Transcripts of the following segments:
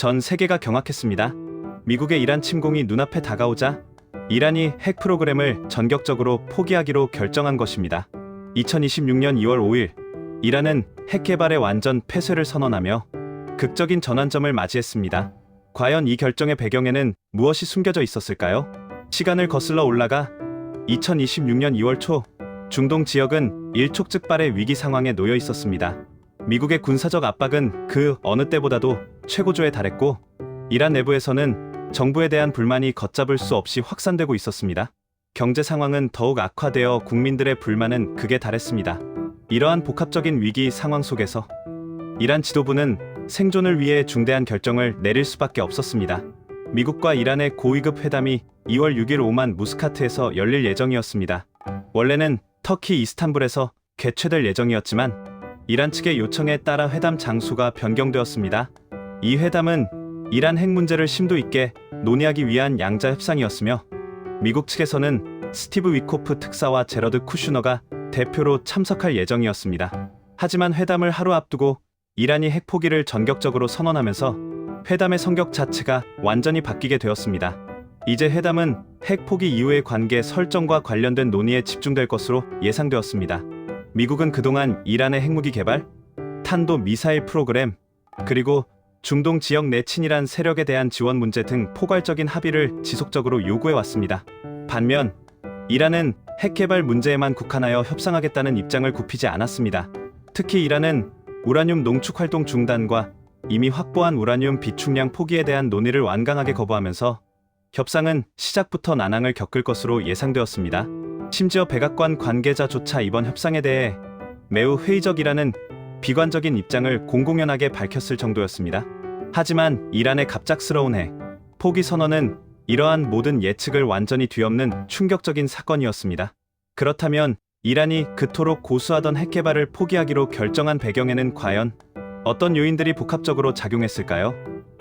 전 세계가 경악했습니다. 미국의 이란 침공이 눈앞에 다가오자 이란이 핵 프로그램을 전격적으로 포기하기로 결정한 것입니다. 2026년 2월 5일, 이란은 핵 개발의 완전 폐쇄를 선언하며 극적인 전환점을 맞이했습니다. 과연 이 결정의 배경에는 무엇이 숨겨져 있었을까요? 시간을 거슬러 올라가 2026년 2월 초, 중동 지역은 일촉즉발의 위기 상황에 놓여 있었습니다. 미국의 군사적 압박은 그 어느 때보다도 최고조에 달했고, 이란 내부에서는 정부에 대한 불만이 걷잡을 수 없이 확산되고 있었습니다. 경제 상황은 더욱 악화되어 국민들의 불만은 극에 달했습니다. 이러한 복합적인 위기 상황 속에서 이란 지도부는 생존을 위해 중대한 결정을 내릴 수밖에 없었습니다. 미국과 이란의 고위급 회담이 2월 6일 오만 무스카트에서 열릴 예정이었습니다. 원래는 터키 이스탄불에서 개최될 예정이었지만 이란 측의 요청에 따라 회담 장소가 변경되었습니다. 이 회담은 이란 핵 문제를 심도 있게 논의하기 위한 양자 협상이었으며, 미국 측에서는 스티브 위코프 특사와 제러드 쿠슈너가 대표로 참석할 예정이었습니다. 하지만 회담을 하루 앞두고 이란이 핵 포기를 전격적으로 선언하면서 회담의 성격 자체가 완전히 바뀌게 되었습니다. 이제 회담은 핵 포기 이후의 관계 설정과 관련된 논의에 집중될 것으로 예상되었습니다. 미국은 그동안 이란의 핵무기 개발, 탄도 미사일 프로그램, 그리고 중동 지역 내 친이란 세력에 대한 지원 문제 등 포괄적인 합의를 지속적으로 요구해왔습니다. 반면 이란은 핵 개발 문제에만 국한하여 협상하겠다는 입장을 굽히지 않았습니다. 특히 이란은 우라늄 농축 활동 중단과 이미 확보한 우라늄 비축량 포기에 대한 논의를 완강하게 거부하면서 협상은 시작부터 난항을 겪을 것으로 예상되었습니다. 심지어 백악관 관계자조차 이번 협상에 대해 매우 회의적이라는 비관적인 입장을 공공연하게 밝혔을 정도였습니다. 하지만 이란의 갑작스러운 핵 포기 선언은 이러한 모든 예측을 완전히 뒤엎는 충격적인 사건이었습니다. 그렇다면 이란이 그토록 고수하던 핵 개발을 포기하기로 결정한 배경에는 과연 어떤 요인들이 복합적으로 작용했을까요?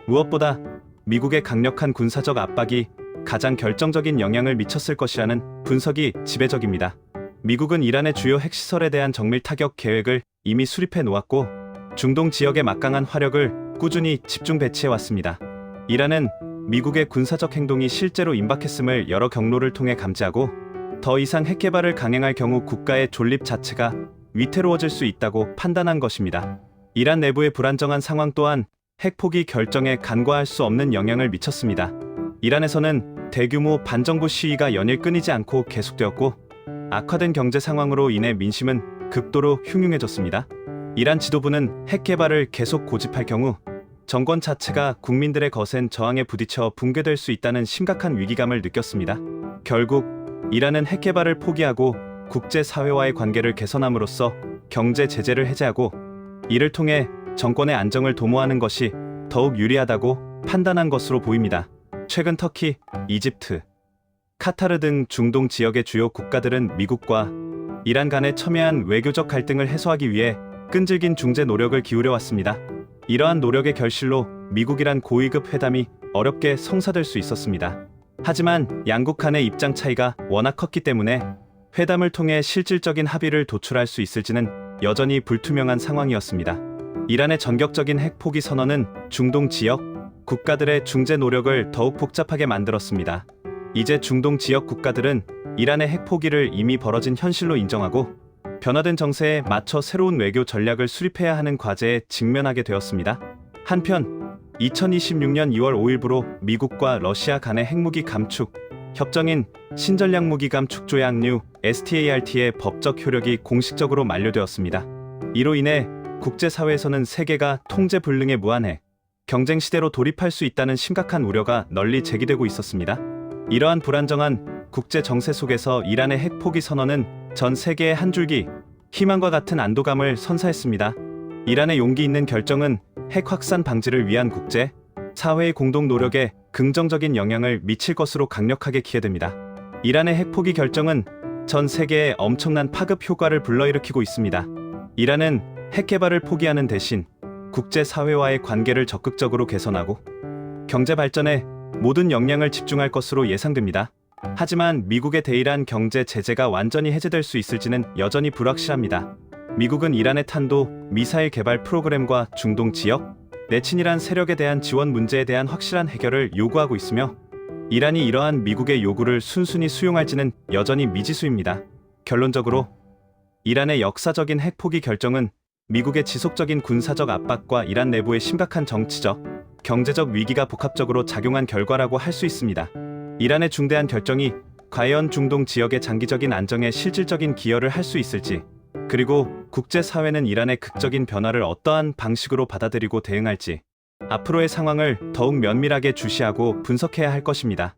무엇보다 미국의 강력한 군사적 압박이 가장 결정적인 영향을 미쳤을 것이라는 분석이 지배적입니다. 미국은 이란의 주요 핵시설에 대한 정밀 타격 계획을 이미 수립해 놓았고, 중동 지역에 막강한 화력을 꾸준히 집중 배치해왔습니다. 이란은 미국의 군사적 행동이 실제로 임박했음을 여러 경로를 통해 감지하고, 더 이상 핵 개발을 강행할 경우 국가의 존립 자체가 위태로워질 수 있다고 판단한 것입니다. 이란 내부의 불안정한 상황 또한 핵 포기 결정에 간과할 수 없는 영향을 미쳤습니다. 이란에서는 대규모 반정부 시위가 연일 끊이지 않고 계속되었고, 악화된 경제 상황으로 인해 민심은 극도로 흉흉해졌습니다. 이란 지도부는 핵 개발을 계속 고집할 경우 정권 자체가 국민들의 거센 저항에 부딪혀 붕괴될 수 있다는 심각한 위기감을 느꼈습니다. 결국 이란은 핵 개발을 포기하고 국제사회와의 관계를 개선함으로써 경제 제재를 해제하고, 이를 통해 정권의 안정을 도모하는 것이 더욱 유리하다고 판단한 것으로 보입니다. 최근 터키, 이집트, 카타르 등 중동 지역의 주요 국가들은 미국과 이란 간의 첨예한 외교적 갈등을 해소하기 위해 끈질긴 중재 노력을 기울여왔습니다. 이러한 노력의 결실로 미국-이란 고위급 회담이 어렵게 성사될 수 있었습니다. 하지만 양국 간의 입장 차이가 워낙 컸기 때문에 회담을 통해 실질적인 합의를 도출할 수 있을지는 여전히 불투명한 상황이었습니다. 이란의 전격적인 핵 포기 선언은 중동 지역 국가들의 중재 노력을 더욱 복잡하게 만들었습니다. 이제 중동 지역 국가들은 이란의 핵 포기를 이미 벌어진 현실로 인정하고, 변화된 정세에 맞춰 새로운 외교 전략을 수립해야 하는 과제에 직면하게 되었습니다. 한편 2026년 2월 5일부로 미국과 러시아 간의 핵무기 감축 협정인 신전략무기 감축 조약류 START의 법적 효력이 공식적으로 만료되었습니다. 이로 인해 국제사회에서는 세계가 통제 불능에 무한해 경쟁 시대로 돌입할 수 있다는 심각한 우려가 널리 제기되고 있었습니다. 이러한 불안정한 국제 정세 속에서 이란의 핵 포기 선언은 전 세계의 한 줄기 희망과 같은 안도감을 선사했습니다. 이란의 용기 있는 결정은 핵 확산 방지를 위한 국제 사회의 공동 노력에 긍정적인 영향을 미칠 것으로 강력하게 기대됩니다. 이란의 핵 포기 결정은 전 세계에 엄청난 파급 효과를 불러일으키고 있습니다. 이란은 핵 개발을 포기하는 대신 국제사회와의 관계를 적극적으로 개선하고 경제 발전에 모든 역량을 집중할 것으로 예상됩니다. 하지만 미국의 대이란 경제 제재가 완전히 해제될 수 있을지는 여전히 불확실합니다. 미국은 이란의 탄도 미사일 개발 프로그램과 중동 지역 내친이란 세력에 대한 지원 문제에 대한 확실한 해결을 요구하고 있으며 이란이 이러한 미국의 요구를 순순히 수용할지는 여전히 미지수입니다. 결론적으로 이란의 역사적인 핵 포기 결정은 미국의 지속적인 군사적 압박과 이란 내부의 심각한 정치적, 경제적 위기가 복합적으로 작용한 결과라고 할 수 있습니다. 이란의 중대한 결정이 과연 중동 지역의 장기적인 안정에 실질적인 기여를 할 수 있을지, 그리고 국제사회는 이란의 극적인 변화를 어떠한 방식으로 받아들이고 대응할지 앞으로의 상황을 더욱 면밀하게 주시하고 분석해야 할 것입니다.